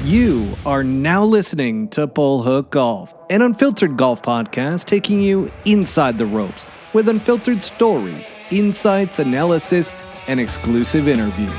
You are now listening to Pull Hook Golf, an unfiltered golf podcast taking you inside the ropes with unfiltered stories, insights, analysis, and exclusive interviews.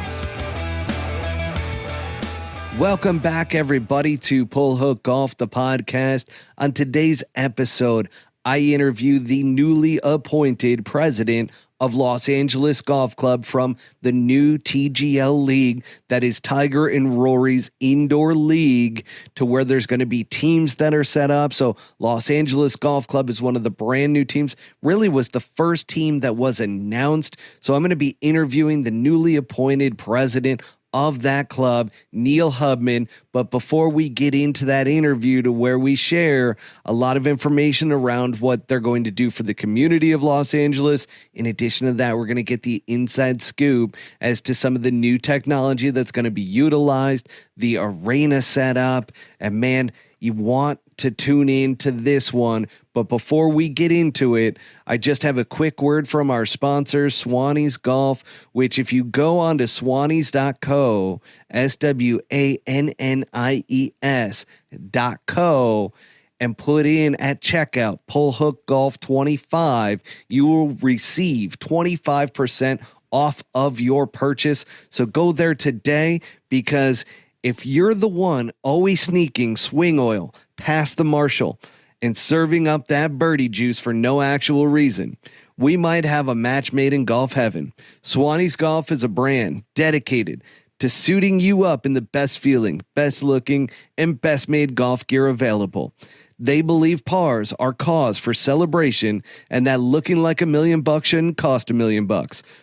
Welcome back, everybody, to Pull Hook Golf, the podcast. On today's episode, I interview the newly appointed president of Los Angeles Golf Club from the new TGL league that is Tiger and Rory's indoor league, to where there's going to be teams that are set up. So Los Angeles Golf Club is one of the brand new teams, really was the first team that was announced. So I'm going to be interviewing the newly appointed president of that club, Neal Hubman. But before we get into that interview, to where we share a lot of information around what they're going to do for the community of Los Angeles, in addition to that, we're going to get the inside scoop as to some of the new technology that's going to be utilized, the arena setup, and man, you want to tune in to this one. But before we get into it, I just have a quick word from our sponsor, Swannies Golf, which if you go on to swannies.co, SWANNIES.co, and put in at checkout Pull Hook Golf 25, you will receive 25% off of your purchase. So go there today, because if you're the one always sneaking swing oil past the marshal and serving up that birdie juice for no actual reason, we might have a match made in golf heaven. Swannies Golf is a brand dedicated to suiting you up in the best feeling, best looking, and best made golf gear available. They believe pars are cause for celebration, and that looking like $1 million shouldn't cost $1 million.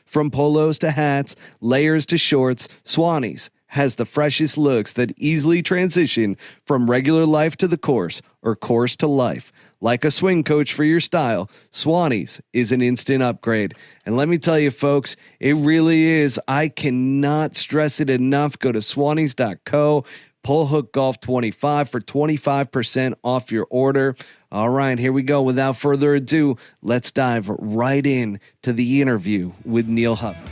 From polos to hats, layers to shorts, Swannies has the freshest looks that easily transition from regular life to the course, or course to life. Like a swing coach for your style, Swannies is an instant upgrade. And let me tell you, folks, it really is. I cannot stress it enough. Go to swannies.co, Pull Hook Golf 25 for 25% off your order. All right, here we go. Without further ado, let's dive right in to the interview with Neal Hubman.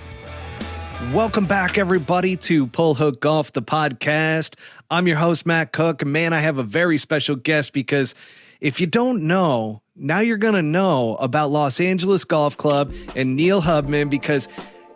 Welcome back, everybody, to Pull Hook Golf, the podcast. I'm your host, Matt Cook. And man, I have a very special guest, because if you don't know, now you're going to know about Los Angeles Golf Club and Neal Hubman, because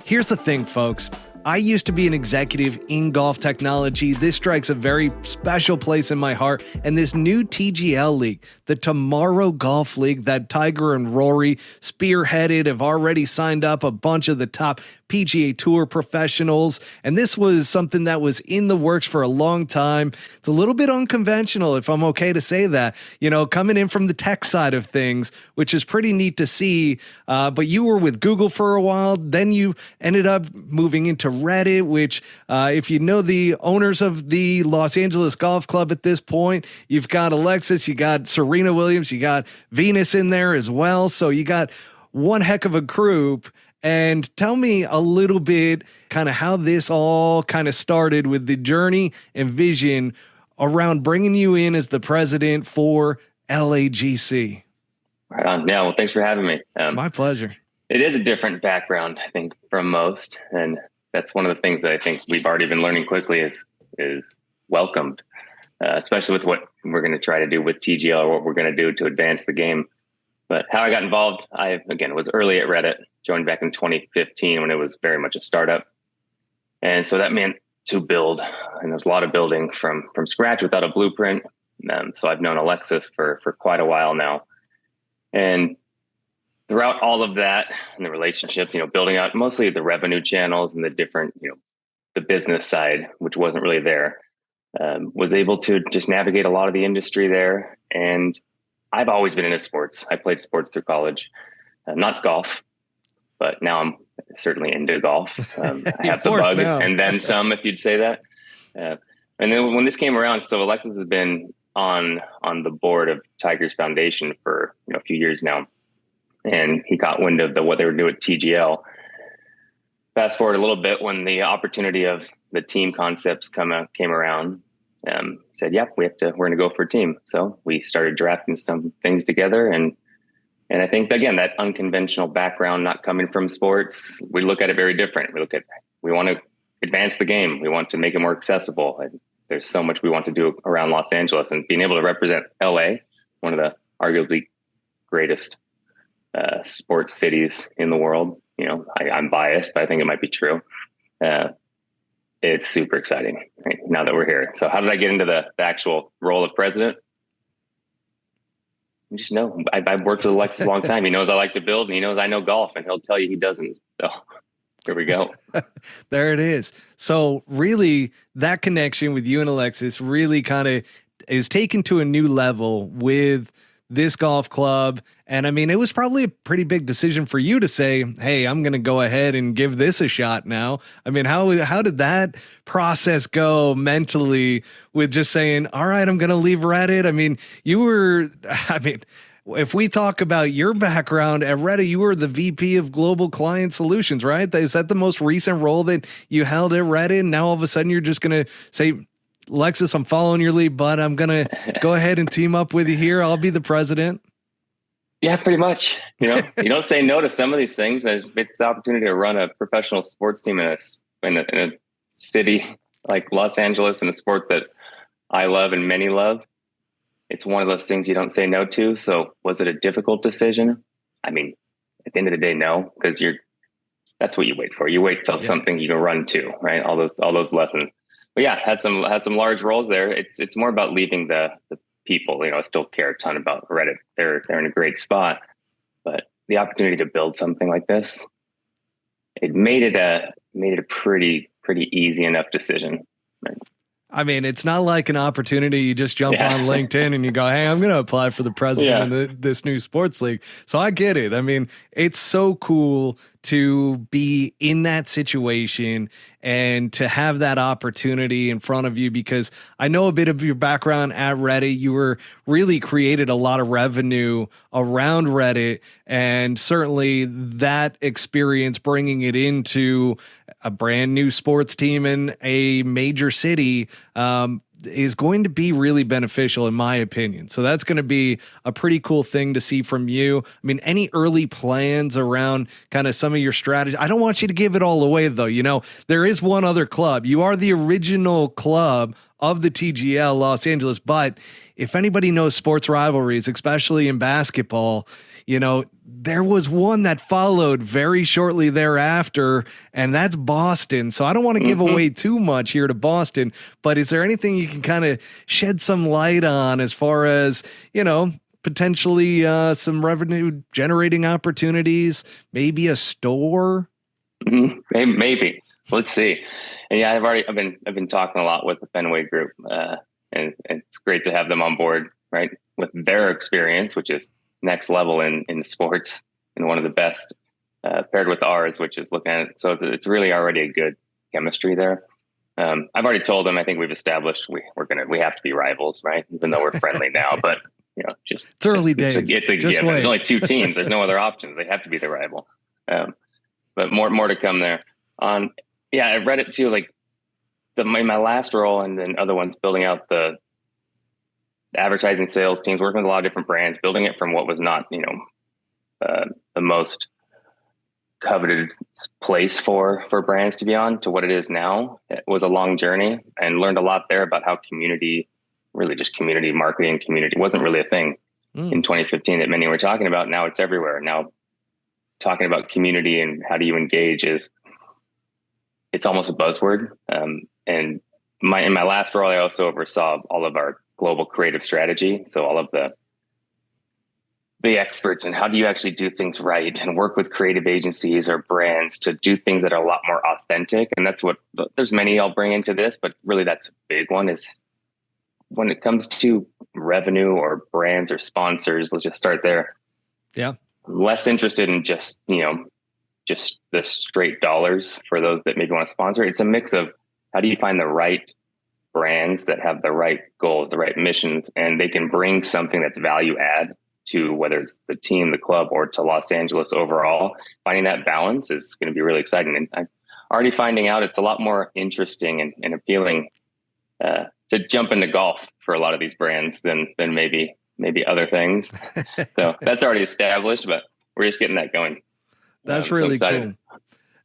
here's the thing, folks. I used to be an executive in golf technology. This strikes a very special place in my heart. And this new TGL league, the Tomorrow Golf League that Tiger and Rory spearheaded, have already signed up a bunch of the top PGA Tour professionals. And this was something that was in the works for a long time. It's a little bit unconventional, if I'm okay to say that, you know, coming in from the tech side of things, which is pretty neat to see. But you were with Google for a while. Then you ended up moving into Reddit, which if you know the owners of the Los Angeles Golf Club at this point, you've got Alexis, you got Serena Williams, you got Venus in there as well. So you got one heck of a group. And tell me a little bit kind of how this all kind of started with the journey and vision around bringing you in as the president for LAGC. Right on. Yeah, well, thanks for having me. My pleasure. It is a different background, I think, from most. And that's one of the things that I think we've already been learning quickly is welcomed, especially with what we're going to try to do with TGL, or what we're going to do to advance the game. But how I got involved, again, was early at Reddit, joined back in 2015 when it was very much a startup. And so that meant to build, and there's a lot of building from scratch without a blueprint. So I've known Alexis for quite a while now. And throughout all of that and the relationships, you know, building out mostly the revenue channels and the different, you know, the business side, which wasn't really there, was able to just navigate a lot of the industry there. And I've always been into sports. I played sports through college, not golf, but now I'm certainly into golf. I have the bug now, and then some, if you'd say that. And then when this came around, so Alexis has been on the board of Tiger's Foundation for a few years now, and he got wind of what they were doing at TGL. Fast forward a little bit, when the opportunity of the team concepts came around, said, "Yep, we're going to go for a team." So we started drafting some things together, and I think again that unconventional background, not coming from sports, we look at it very different. We want to advance the game. We want to make it more accessible. there's so much we want to do around Los Angeles, and being able to represent LA, one of the arguably greatest sports cities in the world. I'm biased, but I think it might be true. It's super exciting right, now that we're here. So how did I get into the actual role of president? You just know. I've worked with Alexis a long time. He knows I like to build, and he knows I know golf, and he'll tell you he doesn't. So here we go. There it is. So really, that connection with you and Alexis really kind of is taken to a new level with this golf club. And I mean, it was probably a pretty big decision for you to say, hey, I'm going to go ahead and give this a shot now. I mean, how did that process go mentally with just saying, all right, I'm going to leave Reddit? I mean, if we talk about your background at Reddit, you were the VP of Global Client Solutions, right? Is that the most recent role that you held at Reddit? And now all of a sudden you're just going to say, Lexus, I'm following your lead, but I'm going to go ahead and team up with you here. I'll be the president. Yeah, pretty much. You don't say no to some of these things. It's the opportunity to run a professional sports team in a city like Los Angeles, in a sport that I love and many love. It's one of those things you don't say no to. So was it a difficult decision? I mean, at the end of the day, no, because that's what you wait for. You wait till something you can run to, right? All those lessons. But yeah, had some large roles there. It's more about leaving the people. I still care a ton about Reddit. They're in a great spot, but the opportunity to build something like this, it made it a pretty easy enough decision. Right? I mean, it's not like an opportunity. You just jump on LinkedIn and you go, hey, I'm going to apply for the president of this new sports league. So I get it. I mean, it's so cool to be in that situation and to have that opportunity in front of you, because I know a bit of your background at Reddit. You were really created a lot of revenue around Reddit, and certainly that experience bringing it into a brand new sports team in a major city is going to be really beneficial in my opinion. So that's going to be a pretty cool thing to see from you. I mean, any early plans around kind of some of your strategy? I don't want you to give it all away though. There is one other club. You are the original club of the TGL Los Angeles, but if anybody knows sports rivalries, especially in basketball, there was one that followed very shortly thereafter, and that's Boston. So I don't want to give away too much here to Boston, but is there anything you can kind of shed some light on as far as, potentially some revenue generating opportunities, maybe a store? Maybe. Let's see. And yeah, I've been talking a lot with the Fenway Group, and it's great to have them on board, right? With their experience, which is next level in sports, and one of the best, paired with ours, which is looking at it. So it's really already a good chemistry there. I've already told them, I think we've established we have to be rivals, right? Even though we're friendly now, but it's early days. It's a given. There's only two teams. There's no other options. They have to be the rival. But more to come there. I read it too, like my last role, and then other ones building out the advertising sales teams, working with a lot of different brands, building it from what was not, the most coveted place for brands to be on to what it is now. It was a long journey, and learned a lot there about how community marketing, community wasn't really a thing in 2015 that many were talking about. Now it's everywhere. Now talking about community and how do you engage it's almost a buzzword. And in my last role, I also oversaw all of our global creative strategy. So all of the experts and how do you actually do things right, and work with creative agencies or brands to do things that are a lot more authentic. And that's what there's many I'll bring into this, but really that's a big one, is when it comes to revenue or brands or sponsors, let's just start there. Yeah. Less interested in just the straight dollars for those that maybe want to sponsor. It's a mix of how do you find the right brands that have the right goals, the right missions, and they can bring something that's value add to whether it's the team, the club, or to Los Angeles overall. Finding that balance is going to be really exciting. And I'm already finding out it's a lot more interesting and appealing to jump into golf for a lot of these brands than maybe other things. So that's already established, but we're just getting that going. That's really cool.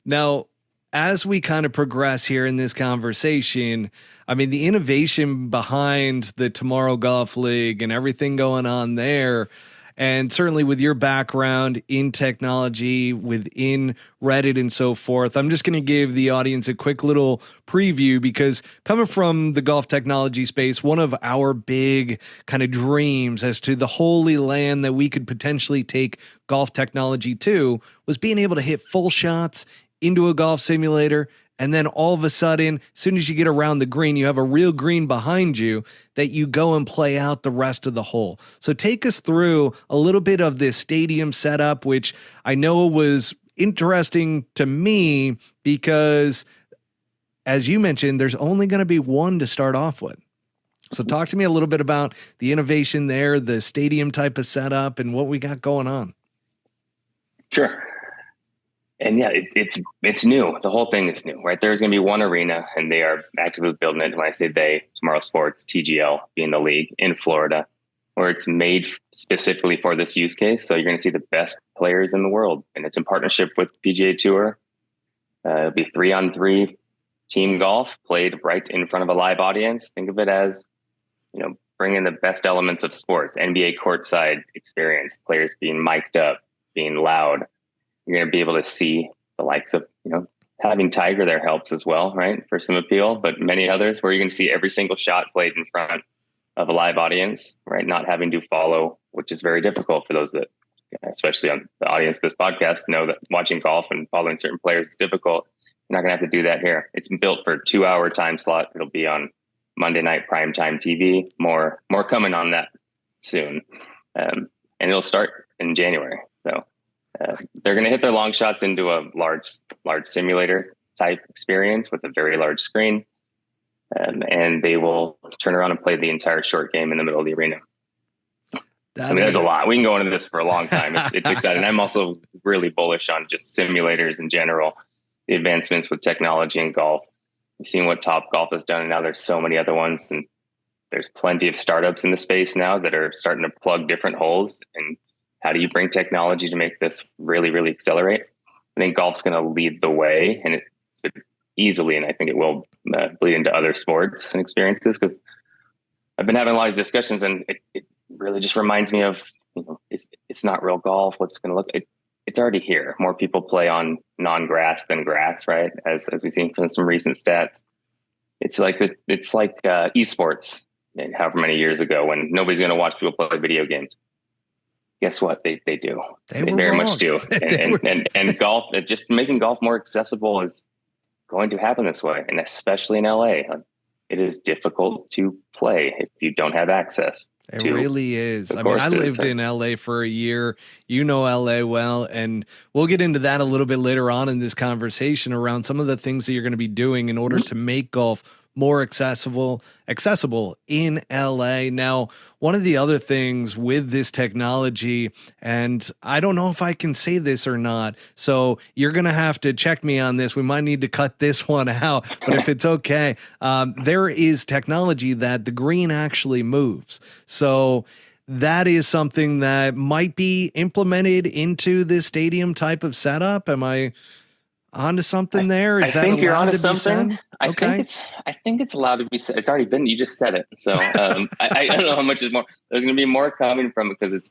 Now, as we kind of progress here in this conversation, I mean, the innovation behind the Tomorrow Golf League and everything going on there, and certainly with your background in technology within Reddit and so forth, I'm just going to give the audience a quick little preview, because coming from the golf technology space, one of our big kind of dreams as to the holy land that we could potentially take golf technology to was being able to hit full shots into a golf simulator. And then all of a sudden, as soon as you get around the green, you have a real green behind you that you go and play out the rest of the hole. So take us through a little bit of this stadium setup, which I know was interesting to me because, as you mentioned, there's only going to be one to start off with. So talk to me a little bit about the innovation there, the stadium type of setup, and what we got going on. Sure. And yeah, it's new. The whole thing is new, right? There's going to be one arena, and they are actively building it. When I say they, Tomorrow Sports, TGL being the league in Florida, where it's made specifically for this use case. So you're going to see the best players in the world, and it's in partnership with PGA Tour. It'll be 3-on-3 team golf played right in front of a live audience. Think of it as, bringing the best elements of sports, NBA courtside experience, players being mic'd up, being loud. You're going to be able to see the likes of, having Tiger there helps as well, right? For some appeal, but many others where you're going to see every single shot played in front of a live audience, right? Not having to follow, which is very difficult for those that, especially on the audience of this podcast, know that watching golf and following certain players is difficult. You're not going to have to do that here. It's built for a 2-hour time slot. It'll be on Monday night primetime TV. More coming on that soon. And it'll start in January. So they're going to hit their long shots into a large simulator type experience with a very large screen. And they will turn around and play the entire short game in the middle of the arena. There's a lot. We can go into this for a long time. It's exciting. I'm also really bullish on just simulators in general, the advancements with technology in golf. You've seen what Top Golf has done, and now there's so many other ones. And there's plenty of startups in the space now that are starting to plug different holes. And how do you bring technology to make this really, really accelerate? I think golf's going to lead the way, and it could easily, and I think it will bleed into other sports and experiences, because I've been having a lot of discussions, and it really just reminds me of, it's not real golf. What's going to look, it's already here. More people play on non-grass than grass, right? As we've seen from some recent stats. It's like esports, and however many years ago, when nobody's going to watch people play video games. Guess what? They do. They very much do. And golf, just making golf more accessible is going to happen this way. And especially in LA, it is difficult to play if you don't have access. It really is. I mean, I lived in LA for a year. You know LA well, and we'll get into that a little bit later on in this conversation around some of the things that you're going to be doing in order to make golf more accessible in LA. Now, one of the other things with this technology, and I don't know if I can say this or not, so you're going to have to check me on this. We might need to cut this one out, but if it's okay, there is technology that the green actually moves. So that is something that might be implemented into this stadium type of setup. Am I onto something there? Is that think you're onto something? Okay. I think it's allowed to be said. It's already been. You just said it. So I don't know how much is more. There's going to be more coming from it, because it's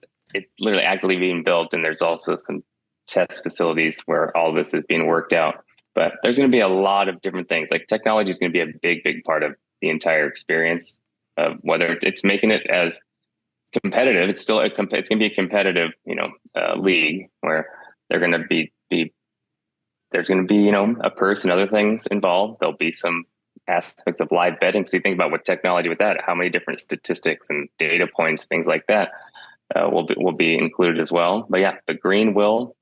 literally actively being built, and there's also some test facilities where all this is being worked out. But there's going to be a lot of different things. Like, technology is going to be a big part of the entire experience. Whether it's making it as competitive, it's going to be a competitive, league where they're going to be. There's going to be, a purse and other things involved. There'll be some aspects of live betting. So you think about what technology with that, how many different statistics and data points, things like that, will be included as well. But yeah, the green will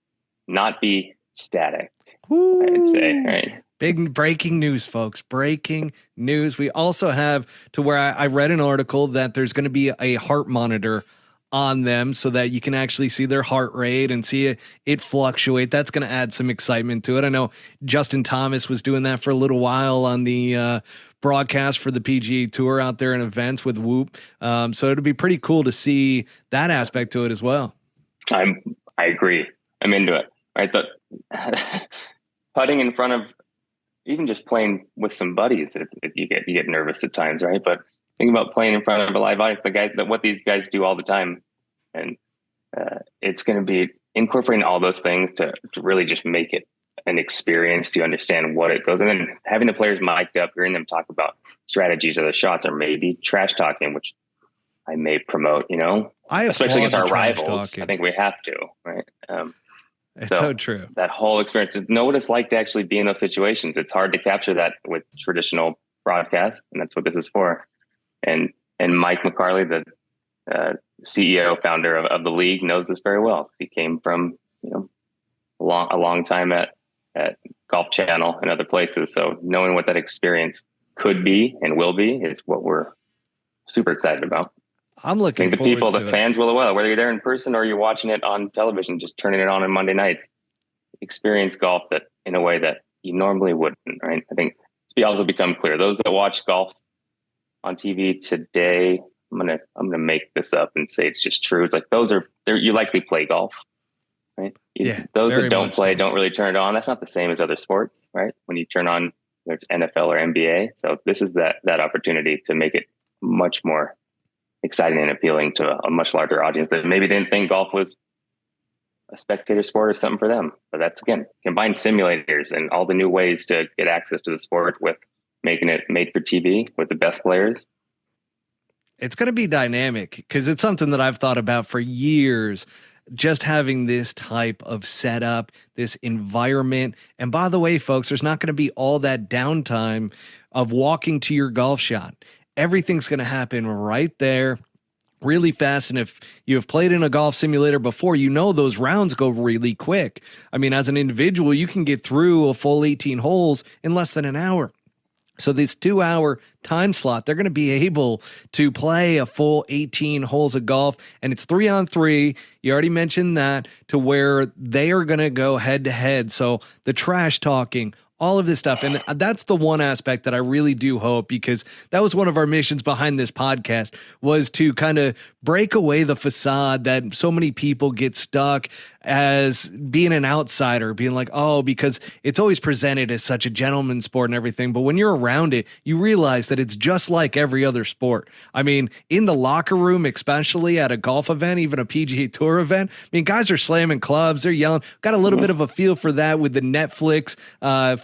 not be static, Ooh. I'd say, right? Big breaking news, folks. Breaking news. We also have to where I read an article that there's going to be a heart monitor on them so that you can actually see their heart rate and see it fluctuate. That's going to add some excitement to it. I know Justin Thomas was doing that for a little while on the broadcast for the PGA Tour out there in events with Whoop. So it'll be pretty cool to see that aspect to it as well. I agree. I'm into it. Right, but putting in front of even just playing with some buddies, you get nervous at times, right? But think about playing in front of a live audience, what these guys do all the time, and it's going to be incorporating all those things to really just make it an experience to understand what it goes, and then having the players mic'd up, hearing them talk about strategies or the shots, or maybe trash talking, which I may promote, especially against our rivals. Talking. I think we have to, right? It's so true. That whole experience, know what it's like to actually be in those situations. It's hard to capture that with traditional broadcast, and that's what this is for. And Mike McCarley, the CEO, founder of the league, knows this very well. He came from a long time at Golf Channel and other places. So knowing what that experience could be and will be is what we're super excited about. I'm looking forward to the fans will, whether you're there in person or you're watching it on television, just turning it on Monday nights, experience golf that in a way that you normally wouldn't, right? I think it's also become clear. Those that watch golf on TV today, I'm gonna make this up and say it's just true. It's like you likely play golf, right? Those that don't play don't really turn it on. That's not the same as other sports, right? When you turn on, whether it's NFL or NBA. So this is that opportunity to make it much more exciting and appealing to a much larger audience that maybe didn't think golf was a spectator sport or something for them. But that's, again, combine simulators and all the new ways to get access to the sport with making it made for TV with the best players. It's going to be dynamic because it's something that I've thought about for years, just having this type of setup, this environment. And by the way, folks, there's not going to be all that downtime of walking to your golf shot. Everything's going to happen right there, really fast. And if you have played in a golf simulator before, those rounds go really quick. I mean, as an individual, you can get through a full 18 holes in less than an hour. So this 2-hour time slot, they're going to be able to play a full 18 holes of golf, and it's 3-on-3. You already mentioned that, to where they are going to go head to head. So the trash talking, all of this stuff. And that's the one aspect that I really do hope, because that was one of our missions behind this podcast, was to kind of break away the facade that so many people get stuck as being an outsider, being like, oh, because it's always presented as such a gentleman's sport and everything. But when you're around it, you realize that it's just like every other sport. I mean, in the locker room, especially at a golf event, even a PGA Tour event, I mean, guys are slamming clubs, they're yelling. Got a little bit of a feel for that with the Netflix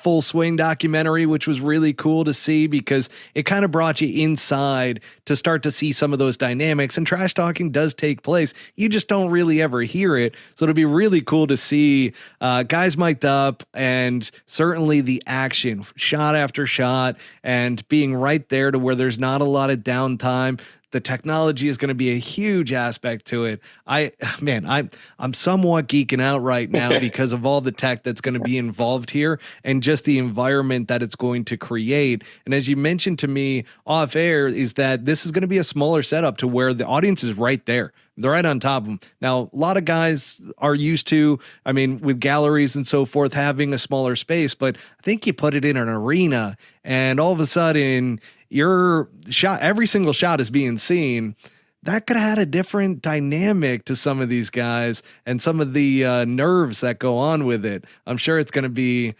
Full Swing documentary, which was really cool to see, because it kind of brought you inside to start to see some of those dynamics. And trash talking does take place. You just don't really ever hear it. So it'll be really cool to see guys mic'd up, and certainly the action, shot after shot, and being right there to where there's not a lot of downtime. The technology is going to be a huge aspect to it. I'm somewhat geeking out right now because of all the tech that's going to be involved here, and just the environment that it's going to create. And as you mentioned to me off air, is that this is going to be a smaller setup to where the audience is right there. They're right on top of them. Now, a lot of guys are used to, I mean, with galleries and so forth, having a smaller space, but I think you put it in an arena and all of a sudden your shot, every single shot is being seen. That could have had a different dynamic to some of these guys and some of the nerves that go on with it. I'm sure it's going to be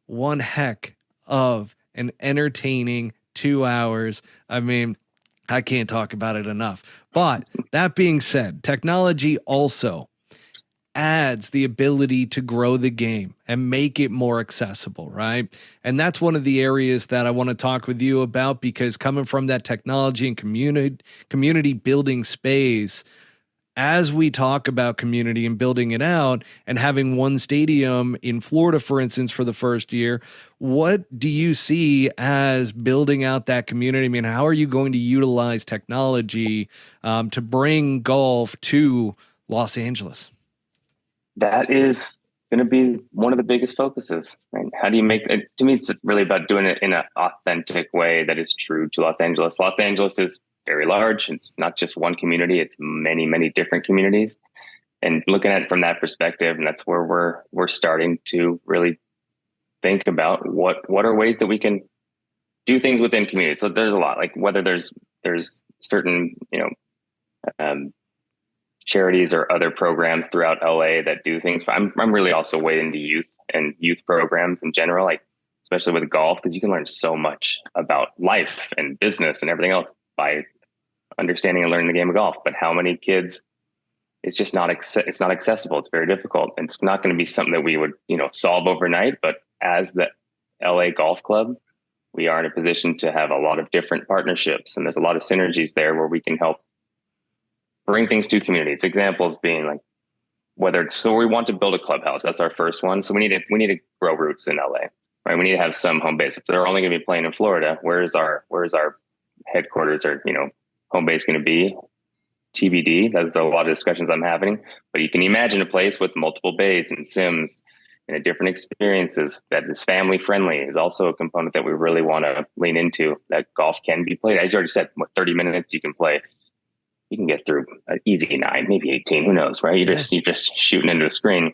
one heck of an entertaining 2 hours. I mean, I can't talk about it enough. But that being said, technology also adds the ability to grow the game and make it more accessible, right? And that's one of the areas that I want to talk with you about, because coming from that technology and community building space, as we talk about community and building it out and having one stadium in Florida, for instance, for the first year, what do you see as building out that community? I mean, how are you going to utilize technology to bring golf to Los Angeles? That is going to be one of the biggest focuses, right? How do you make it? To me, it's really about doing it in an authentic way that is true to Los Angeles. Los Angeles is very large. It's not just one community. It's many, many different communities. And looking at it from that perspective, and that's where we're starting to really think about what are ways that we can do things within communities. So there's a lot, like whether there's certain, charities or other programs throughout LA that do things. I'm really also way into youth and youth programs in general, like especially with golf, because you can learn so much about life and business and everything else by understanding and learning the game of golf. But how many kids, it's just not it's not accessible. It's very difficult. And it's not going to be something that we would, solve overnight. But as the LA Golf Club, we are in a position to have a lot of different partnerships, and there's a lot of synergies there where we can help bring things to communities. Examples being like, so we want to build a clubhouse. That's our first one. So we need to grow roots in LA, right? We need to have some home base. If they're only going to be playing in Florida, where's our headquarters or, home base going to be? TBD. There's a lot of discussions I'm having, but you can imagine a place with multiple bays and sims and different experiences that is family friendly is also a component that we really want to lean into. That golf can be played, as you already said, 30 minutes you can play. You can get through an easy 9, maybe 18, who knows, right? You're just shooting into a screen.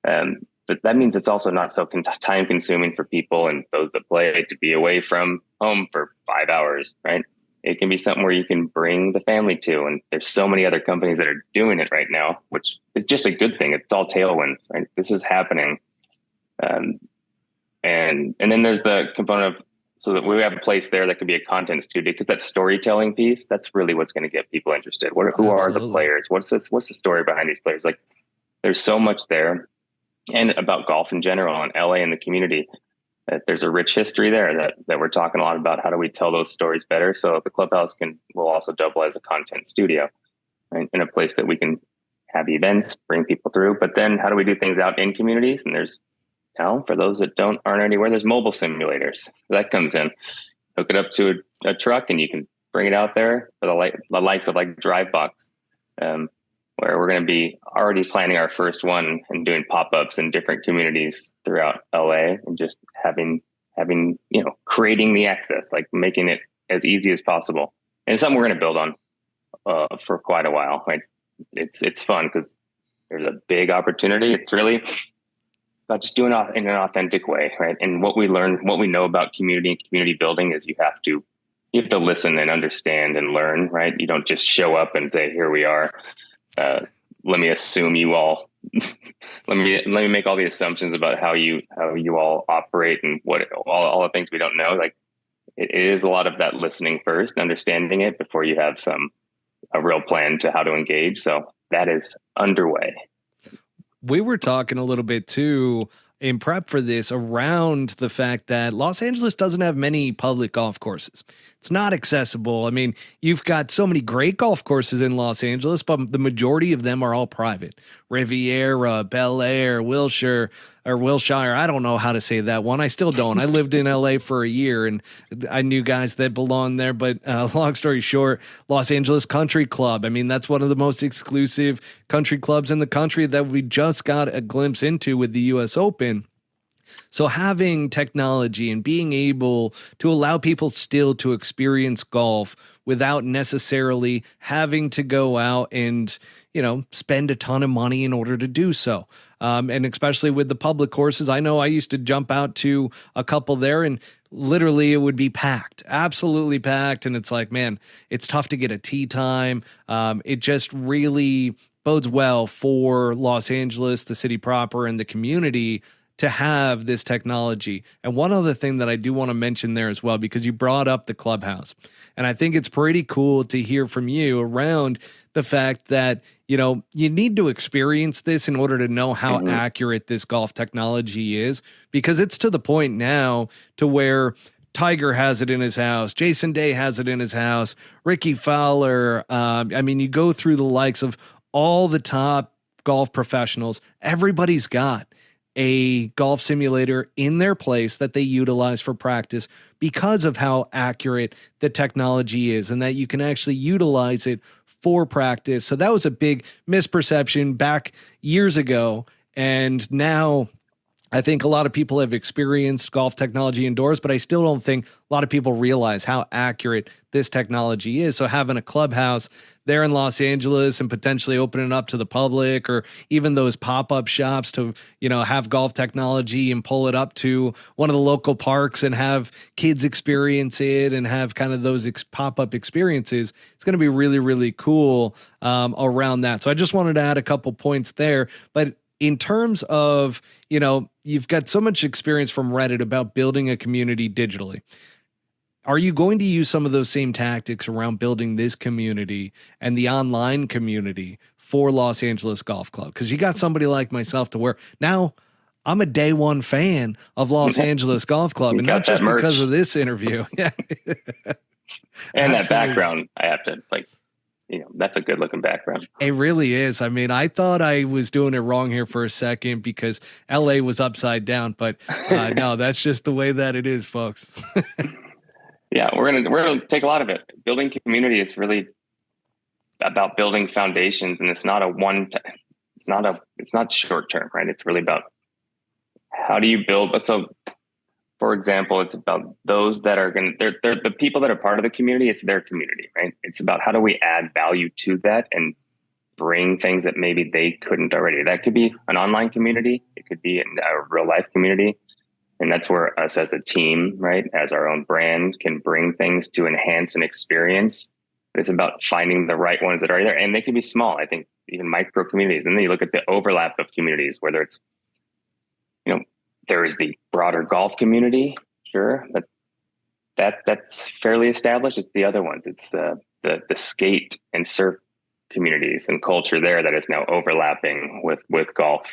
But that means it's also not so time consuming for people and those that play to be away from home for 5 hours, right? It can be something where you can bring the family to, and there's so many other companies that are doing it right now, which is just a good thing. It's all tailwinds, right? This is happening. And then there's the component of, so that we have a place there that could be a content studio, because that storytelling piece, that's really what's going to get people interested. Who are the players? What's the story behind these players? Like, there's so much there, and about golf in general and LA and the community. There's a rich history there that we're talking a lot about. How do we tell those stories better? So the clubhouse will also double as a content studio, right? In a place that we can have events, bring people through. But then how do we do things out in communities? And there's, for those that aren't anywhere, there's mobile simulators. That comes in. Hook it up to a truck and you can bring it out there for the likes of like Drivebox, where we're going to be already planning our first one and doing pop-ups in different communities throughout LA, and just having, creating the access, like making it as easy as possible. And it's something we're going to build on for quite a while, right? It's fun because there's a big opportunity. It's really about just doing it in an authentic way, right? And what we know about community and community building is you have to listen and understand and learn, right? You don't just show up and say, here we are. Let me assume you all, let me make all the assumptions about how you all operate and what all the things we don't know. Like, it is a lot of that listening first, understanding it before you have a real plan to how to engage. So that is underway. We were talking a little bit too in prep for this around the fact that Los Angeles doesn't have many public golf courses. It's not accessible. I mean, you've got so many great golf courses in Los Angeles, but the majority of them are all private. Riviera, Bel Air, Wilshire. I don't know how to say that one. I still don't. I lived in LA for a year and I knew guys that belonged there, but long story short, Los Angeles Country Club. I mean, that's one of the most exclusive country clubs in the country that we just got a glimpse into with the US Open. So having technology and being able to allow people still to experience golf without necessarily having to go out and, spend a ton of money in order to do so. And especially with the public courses, I know I used to jump out to a couple there and literally it would be packed, absolutely packed. And it's like, man, it's tough to get a tee time. It just really bodes well for Los Angeles, the city proper, and the community to have this technology. And one other thing that I do want to mention there as well, because you brought up the clubhouse, and I think it's pretty cool to hear from you around the fact that, you need to experience this in order to know how accurate this golf technology is, because it's to the point now to where Tiger has it in his house. Jason Day has it in his house. Ricky Fowler. You go through the likes of all the top golf professionals. Everybody's got a golf simulator in their place that they utilize for practice because of how accurate the technology is, and that you can actually utilize it for practice. So that was a big misperception back years ago. And now I think a lot of people have experienced golf technology indoors, but I still don't think a lot of people realize how accurate this technology is. So having a clubhouse there in Los Angeles and potentially opening up to the public, or even those pop-up shops to, have golf technology and pull it up to one of the local parks and have kids experience it and have kind of those pop-up experiences, it's going to be really, really cool around that. So I just wanted to add a couple points there, but in terms of, you've got so much experience from Reddit about building a community digitally. Are you going to use some of those same tactics around building this community and the online community for Los Angeles Golf Club? Because you got somebody like myself to where now I'm a day one fan of Los Angeles Golf Club, and not just because of this interview. Yeah. And that background, I have to that's a good looking background. It really is. I mean, I thought I was doing it wrong here for a second because LA was upside down, but no, that's just the way that it is, folks. Yeah, we're gonna take a lot of it. Building community is really about building foundations, and it's not it's not short term, right? It's really about how do you build. So, for example, it's about those that are they're the people that are part of the community. It's their community, right? It's about how do we add value to that and bring things that maybe they couldn't already. That could be an online community. It could be a real life community. And that's where us as a team, right, as our own brand, can bring things to enhance an experience. It's about finding the right ones that are there. And they can be small. I think even micro communities. And then you look at the overlap of communities, whether it's, there is the broader golf community, sure, but that's fairly established. It's the other ones. It's the skate and surf communities and culture there that is now overlapping with golf.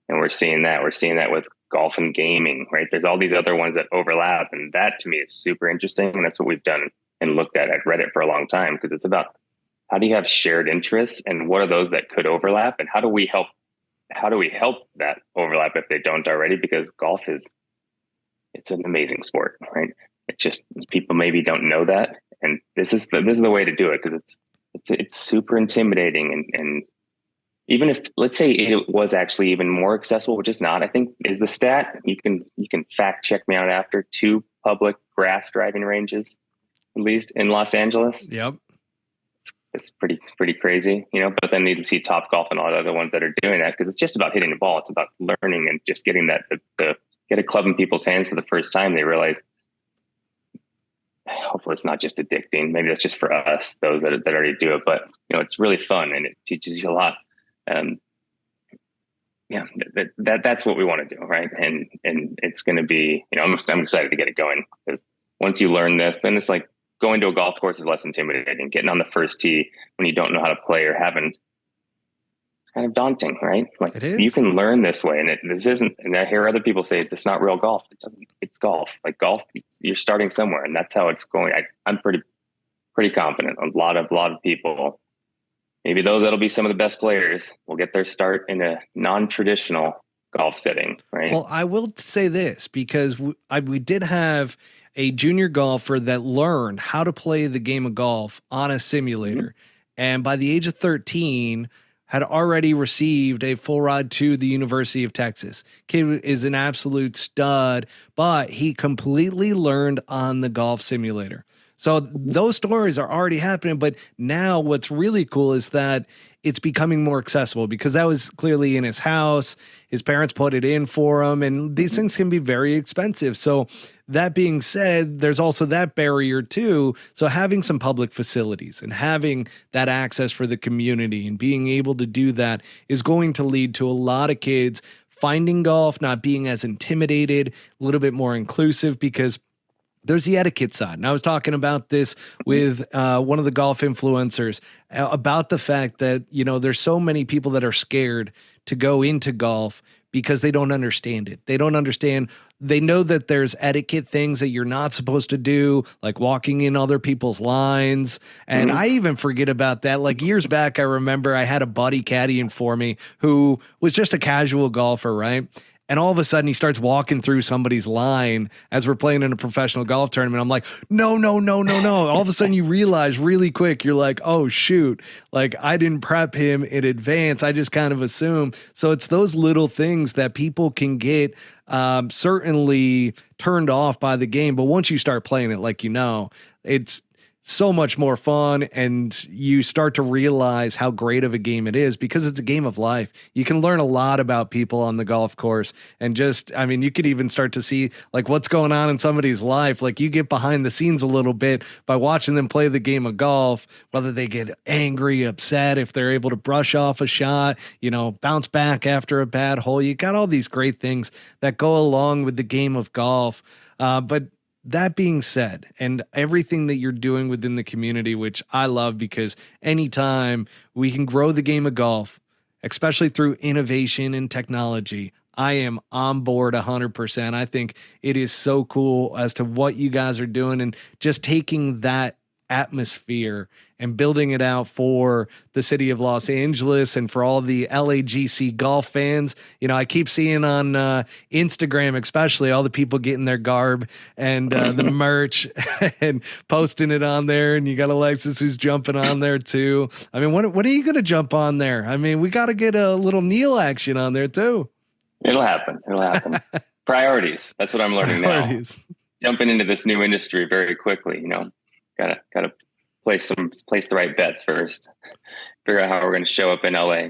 And we're seeing that. We're seeing that with golf and gaming, right? There's all these other ones that overlap. And that to me is super interesting. And that's what we've done and looked at Reddit for a long time, because it's about how do you have shared interests and what are those that could overlap, and how do we help that overlap if they don't already? Because golf it's an amazing sport, right? It's just people maybe don't know that. And this is the way to do it, because it's super intimidating. And even if, let's say it was actually even more accessible, which is not, I think is the stat. You can fact check me out after, 2 public grass driving ranges, at least in Los Angeles. Yep. It's pretty crazy, but then you see Top Golf and all the other ones that are doing that, because it's just about hitting the ball. It's about learning and just getting that, get a club in people's hands for the first time. They realize, hopefully it's not just addicting. Maybe that's just for us, those that already do it, but it's really fun and it teaches you a lot. That's what we want to do, right? And it's going to be, I'm excited to get it going, because once you learn this, then it's like going to a golf course is less intimidating. Getting on the first tee when you don't know how to play or haven't, it's kind of daunting, right? Like, you can learn this way, and this isn't. And I hear other people say it's not real golf. It doesn't. It's golf. Like golf, you're starting somewhere, and that's how it's going. I'm pretty confident. A lot of people. Maybe those that'll be some of the best players will get their start in a non-traditional golf setting, right? Well, I will say this, because we did have a junior golfer that learned how to play the game of golf on a simulator. Mm-hmm. And by the age of 13, had already received a full ride to the University of Texas. Kid is an absolute stud, but he completely learned on the golf simulator. So those stories are already happening, but now what's really cool is that it's becoming more accessible, because that was clearly in his house. His parents put it in for him, and these things can be very expensive. So that being said, there's also that barrier too. So having some public facilities and having that access for the community and being able to do that is going to lead to a lot of kids finding golf, not being as intimidated, a little bit more inclusive, because there's the etiquette side. And I was talking about this with one of the golf influencers about the fact that, there's so many people that are scared to go into golf because they don't understand it. They don't understand. They know that there's etiquette things that you're not supposed to do, like walking in other people's lines. And I even forget about that. Like years back, I remember I had a buddy caddying for me who was just a casual golfer, right? And all of a sudden he starts walking through somebody's line as we're playing in a professional golf tournament. I'm like, no. All of a sudden you realize really quick, you're like, oh shoot, like I didn't prep him in advance. I just kind of assume. So it's those little things that people can get certainly turned off by the game. But once you start playing it, like, it's so much more fun, and you start to realize how great of a game it is because it's a game of life. You can learn a lot about people on the golf course, and just, I mean, you could even start to see like what's going on in somebody's life. Like you get behind the scenes a little bit by watching them play the game of golf, whether they get angry, upset, if they're able to brush off a shot, you know, bounce back after a bad hole. You got all these great things that go along with the game of golf. But that being said, and everything that you're doing within the community, which I love, because anytime we can grow the game of golf, especially through innovation and technology, I am on board 100%. I think it is so cool as to what you guys are doing, and just taking that atmosphere and building it out for the city of Los Angeles and for all the LAGC golf fans. You know, I keep seeing on Instagram, especially, all the people getting their garb and the merch and posting it on there. And you got Alexis who's jumping on there too. I mean, what are you going to jump on there? I mean, we got to get a little Neal action on there too. It'll happen. Priorities. That's what I'm learning now. Jumping into this new industry very quickly, you know. Gotta place the right bets first. Figure out how we're going to show up in LA.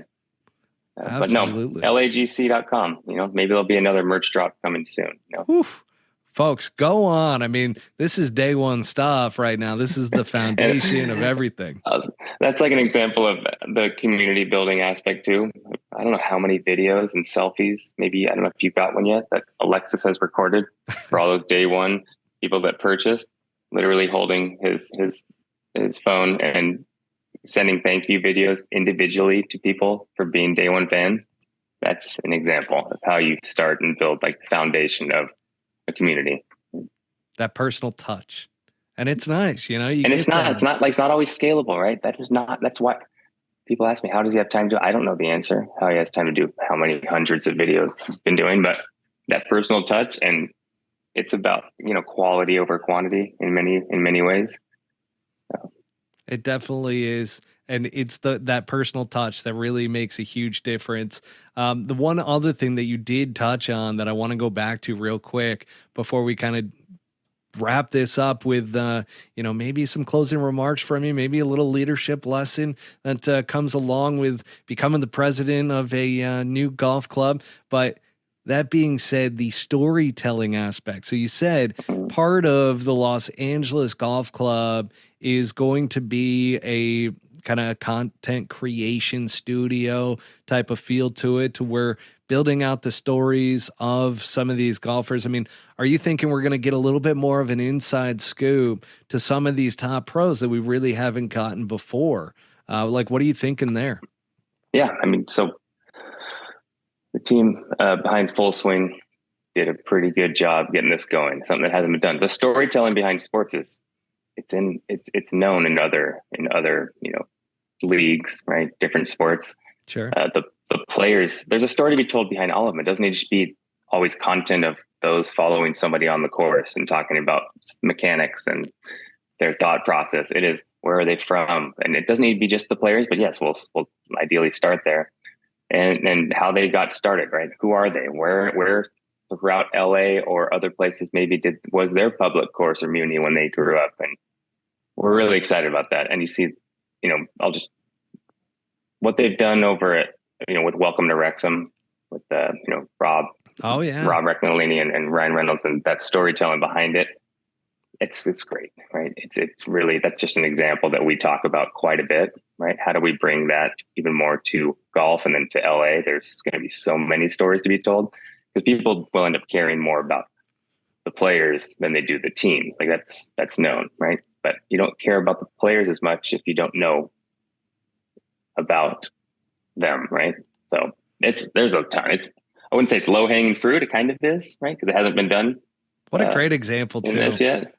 But no, LAGC.com. You know, maybe there'll be another merch drop coming soon. You know? Oof. Folks, go on. I mean, this is day one stuff right now. This is the foundation of everything. That's like an example of the community building aspect too. I don't know how many videos and selfies, maybe, I don't know if you've got one yet, that Alexis has recorded for all those day one people that purchased, literally holding his phone and sending thank you videos individually to people for being day one fans. That's an example of how you start and build like the foundation of a community. That personal touch. And it's nice, you know, it's not always scalable, right? That's why people ask me, how does he have time to do? I don't know the answer, how he has time to do how many hundreds of videos he's been doing, but that personal touch, and it's about, you know, quality over quantity in many ways. It definitely is. And it's that personal touch that really makes a huge difference. The one other thing that you did touch on that I want to go back to real quick before we kind of wrap this up with, you know, maybe some closing remarks from you, maybe a little leadership lesson that comes along with becoming the president of a new golf club. But that being said, the storytelling aspect. So you said part of the Los Angeles Golf Club is going to be a kind of content creation studio type of feel to it, to where building out the stories of some of these golfers. I mean, are you thinking we're going to get a little bit more of an inside scoop to some of these top pros that we really haven't gotten before? Like, what are you thinking there? Yeah, I mean, so the team behind Full Swing did a pretty good job getting this going. Something that hasn't been done. The storytelling behind sports it's known in other you know, leagues, right? Different sports. Sure. The players, there's a story to be told behind all of them. It doesn't need to be always content of those following somebody on the course and talking about mechanics and their thought process. It is, where are they from? And it doesn't need to be just the players, but yes, we'll ideally start there. And how they got started, right? Who are they? Where throughout LA or other places maybe was their public course or muni when they grew up? And we're really excited about that. And you see, you know, what they've done over at, you know, with Welcome to Wrexham, with you know, Rob Recnolini and Ryan Reynolds, and that storytelling behind it. It's great, right? It's really, that's just an example that we talk about quite a bit, right? How do we bring that even more to golf and then to LA? There's going to be so many stories to be told, because people will end up caring more about the players than they do the teams. Like that's known, right? But you don't care about the players as much if you don't know about them, right? So there's a ton. I wouldn't say it's low hanging fruit. It kind of is, right? Because it hasn't been done. What a great example too,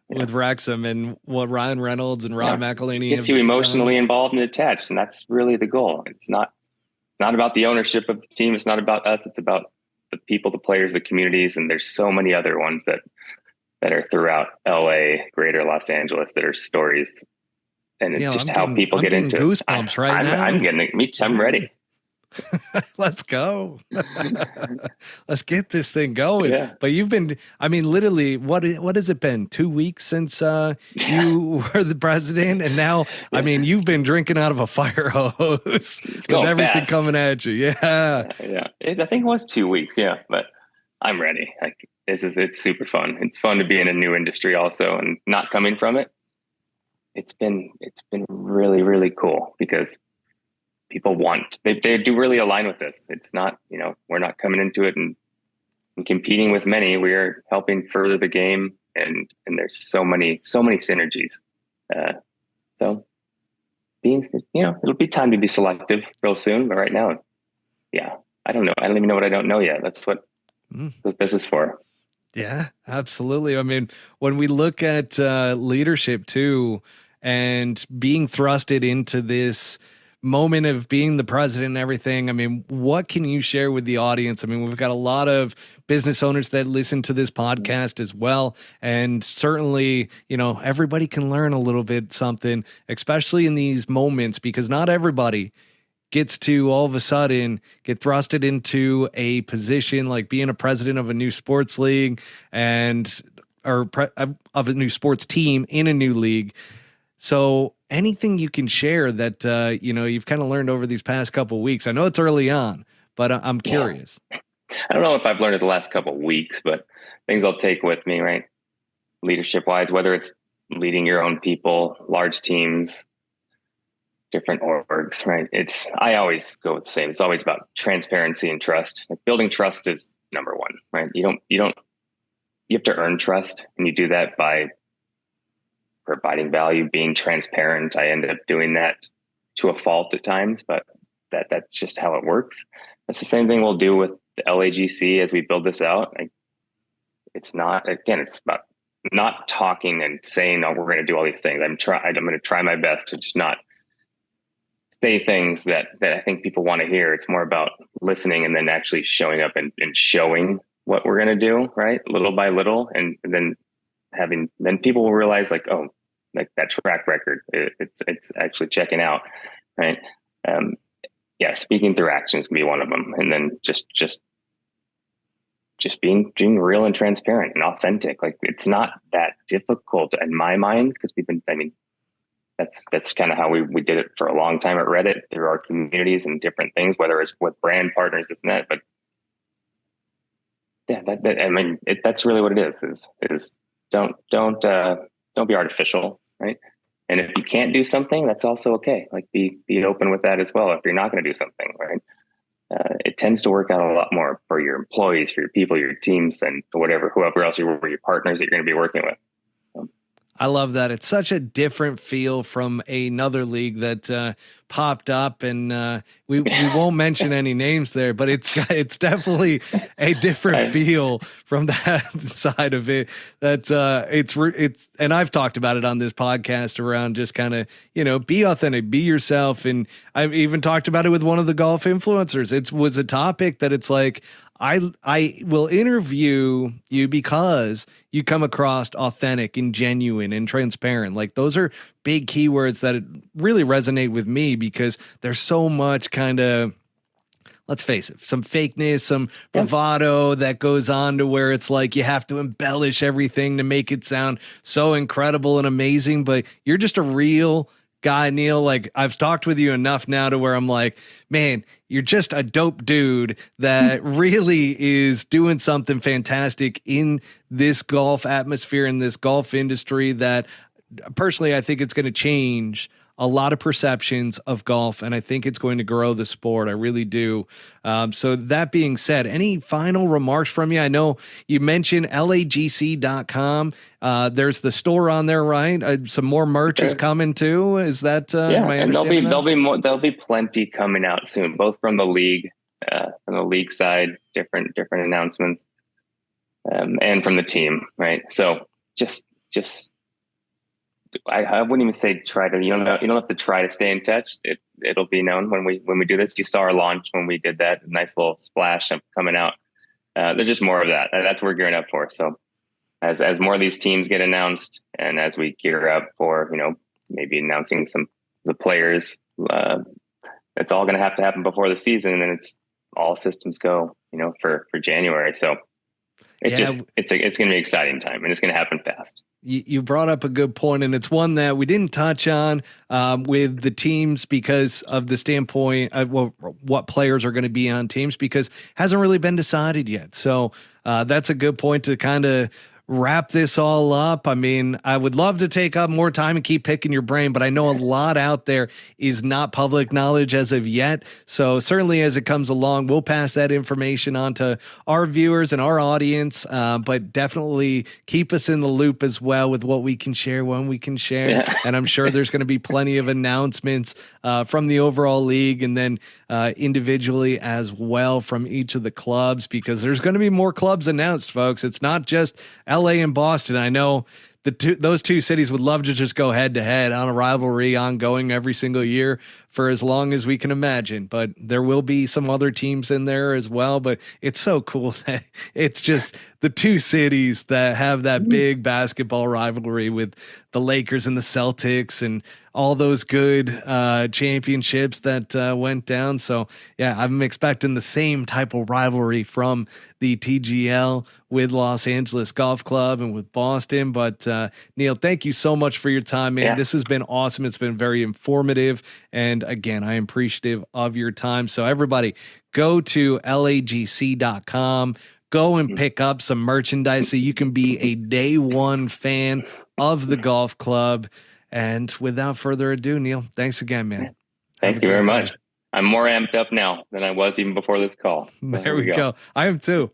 with Wrexham and what Ryan Reynolds and Rob McElhaney gets you emotionally involved and attached, and that's really the goal. It's not about the ownership of the team. It's not about us. It's about the people, the players, the communities, and there's so many other ones that are throughout LA, Greater Los Angeles, that are stories, and it's just how people get into goosebumps right now. I'm ready. Let's go. Let's get this thing going. Yeah. But you've been, I mean, literally, what has it been? 2 weeks since you were the president, and now, I mean, you've been drinking out of a fire hose It's with going everything fast. coming at you. Yeah. Yeah. I think it was 2 weeks. Yeah, but I'm ready. Like it's super fun. It's fun to be in a new industry also, and not coming from it. It's been really, really cool because people they do really align with this. It's not, we're not coming into it and competing with many. We're helping further the game, and there's so many synergies. So being, it'll be time to be selective real soon, but right now, yeah, I don't know. I don't even know what I don't know yet. That's what this is for. Yeah, absolutely. I mean, when we look at leadership too, and being thrusted into this moment of being the president and everything, I mean, what can you share with the audience? I mean, we've got a lot of business owners that listen to this podcast as well. And certainly, everybody can learn a little bit something, especially in these moments, because not everybody gets to all of a sudden get thrusted into a position like being a president of a new sports league of a new sports team in a new league. So anything you can share that, you've kind of learned over these past couple of weeks. I know it's early on, but I'm curious. Yeah. I don't know if I've learned it the last couple of weeks, but things I'll take with me, right? Leadership wise, whether it's leading your own people, large teams, different orgs, right? I always go with the same. It's always about transparency and trust. Like building trust is number one, right? You have to earn trust, and you do that by providing value, being transparent. I end up doing that to a fault at times, but that's just how it works. That's the same thing we'll do with the LAGC as we build this out. It's about not talking and saying, "Oh, we're going to do all these things." I'm going to try my best to just not say things that I think people want to hear. It's more about listening and then actually showing up and showing what we're going to do, right? Little by little. And then then people will realize like, oh, like that track record, it's actually checking out. Right. Speaking through actions can be one of them. And then just being real and transparent and authentic. Like it's not that difficult in my mind, because that's kind of how we did it for a long time at Reddit, through our communities and different things, whether it's with brand partners, this and that. But yeah, that's really what it is don't be artificial, right? And if you can't do something, that's also okay. Like be open with that as well. If you're not going to do something, right? It tends to work out a lot more for your employees, for your people, your teams, and whoever else your partners that you're going to be working with. I love that. It's such a different feel from another league that popped up, and we won't mention any names there, but it's definitely a different feel from that side of it. That it's and I've talked about it on this podcast around just kind of be authentic, be yourself, and I've even talked about it with one of the golf influencers. It was a topic that it's like, I will interview you because you come across authentic and genuine and transparent. Like those are big keywords that really resonate with me, because there's so much kind of, let's face it, some fakeness, some bravado that goes on to where it's like you have to embellish everything to make it sound so incredible and amazing. But you're just a real guy, Neal. Like I've talked with you enough now to where I'm like, man, you're just a dope dude that really is doing something fantastic in this golf atmosphere, in this golf industry, that personally I think it's going to change a lot of perceptions of golf, and I think it's going to grow the sport. I really do. So that being said, any final remarks from you? I know you mentioned LAGC.com. There's the store on there, right? Some more merch is coming too. Is that am I and there'll be plenty coming out soon, both from the league side, different announcements, and from the team, right? So just I wouldn't even say try to, you don't have to try to stay in touch. It'll be known when we do this. You saw our launch when we did that, nice little splash of coming out. There's just more of that. That's what we're gearing up for. So as more of these teams get announced, and as we gear up for, maybe announcing some of the players, it's all going to happen before the season, and it's all systems go, for January. So it's going to be an exciting time, and it's going to happen fast. You brought up a good point, and it's one that we didn't touch on with the teams because of the standpoint of what players are going to be on teams, because it hasn't really been decided yet. So that's a good point to kind of wrap this all up. I mean, I would love to take up more time and keep picking your brain, but I know a lot out there is not public knowledge as of yet. So certainly as it comes along, we'll pass that information on to our viewers and our audience, but definitely keep us in the loop as well with what we can share, when we can share. Yeah. And I'm sure there's going to be plenty of announcements from the overall league, and then individually as well from each of the clubs, because there's going to be more clubs announced, folks. It's not just LA and Boston. I know those two cities would love to just go head to head on a rivalry ongoing every single year for as long as we can imagine, but there will be some other teams in there as well. But it's so cool that it's just the two cities that have that big basketball rivalry with the Lakers and the Celtics and all those good championships that went down. So yeah, I'm expecting the same type of rivalry from the TGL with Los Angeles Golf Club and with Boston. But Neal, thank you so much for your time, man. Yeah. This has been awesome. It's been very informative. And again, I am appreciative of your time. So everybody, go to LAGC.com. Go and pick up some merchandise so you can be a day one fan of the golf club. And without further ado, Neal, thanks again, man. Thank you very much. I'm more amped up now than I was even before this call. There we go. I am too.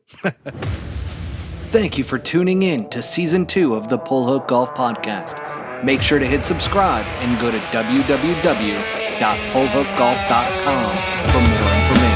Thank you for tuning in to Season 2 of the Pull Hook Golf Podcast. Make sure to hit subscribe and go to www.pullhookgolf.com for more information.